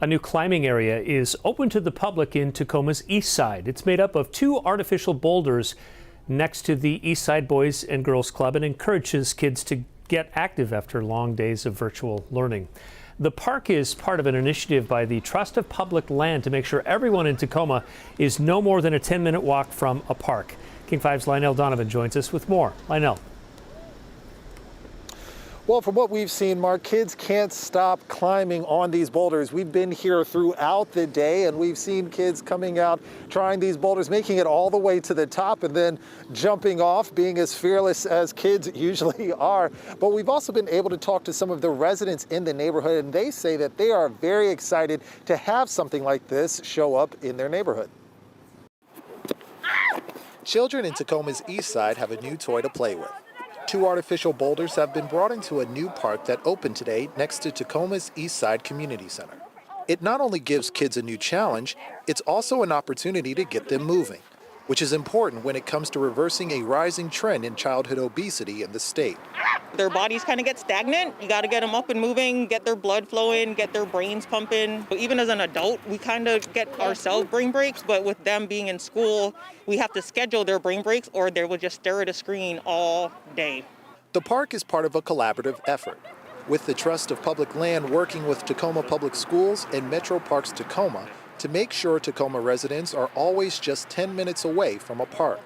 A new climbing area is open to the public in Tacoma's Eastside. It's made up of 2 artificial boulders next to the Eastside Boys and Girls Club and encourages kids to get active after long days of virtual learning. The park is part of an initiative by the Trust of Public Land to make sure everyone in Tacoma is no more than a 10-minute walk from a park. King 5's Lionel Donovan joins us with more. Lionel. Well, from what we've seen, Mark, kids can't stop climbing on these boulders. We've been here throughout the day, and we've seen kids coming out, trying these boulders, making it all the way to the top, and then jumping off, being as fearless as kids usually are. But we've also been able to talk to some of the residents in the neighborhood, and they say that they are very excited to have something like this show up in their neighborhood. Children in Tacoma's Eastside have a new toy to play with. 2 artificial boulders have been brought into a new park that opened today next to Tacoma's Eastside Community Center. It not only gives kids a new challenge, it's also an opportunity to get them moving, which is important when it comes to reversing a rising trend in childhood obesity in the state. Their bodies kind of get stagnant. You got to get them up and moving, get their blood flowing, get their brains pumping. But even as an adult, we kind of get ourselves brain breaks, but with them being in school, we have to schedule their brain breaks or they will just stare at a screen all day. The park is part of a collaborative effort, with the Trust of Public Land working with Tacoma Public Schools and Metro Parks Tacoma to make sure Tacoma residents are always just 10 minutes away from a park.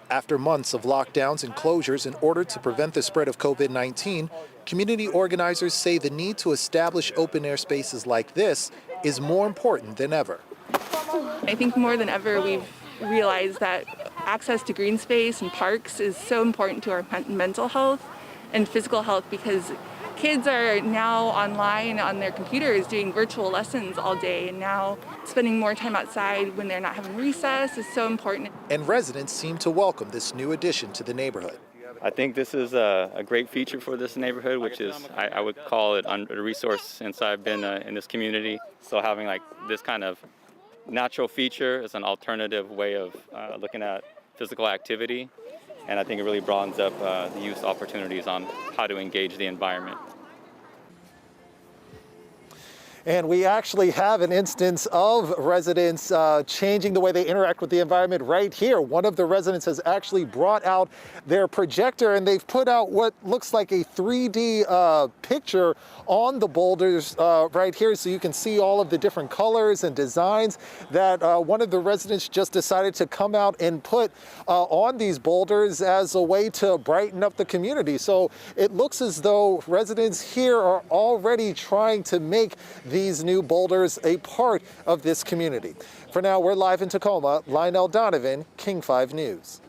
After months of lockdowns and closures in order to prevent the spread of COVID-19, community organizers say the need to establish open-air spaces like this is more important than ever. I think more than ever we've realized that access to green space and parks is so important to our mental health and physical health, because kids are now online on their computers doing virtual lessons all day, and now spending more time outside when they're not having recess is so important. And residents seem to welcome this new addition to the neighborhood. I think this is a great feature for this neighborhood, which is, I would call it under resource since I've been in this community. So having like this kind of natural feature is an alternative way of looking at physical activity. And I think it really broadens up the youth opportunities on how to engage the environment. And we actually have an instance of residents changing the way they interact with the environment right here. One of the residents has actually brought out their projector and they've put out what looks like a 3D picture on the boulders right here, so you can see all of the different colors and designs that one of the residents just decided to come out and put on these boulders as a way to brighten up the community. So it looks as though residents here are already trying to make these new boulders a part of this community. For now, we're live in Tacoma. Lionel Donovan, King 5 News.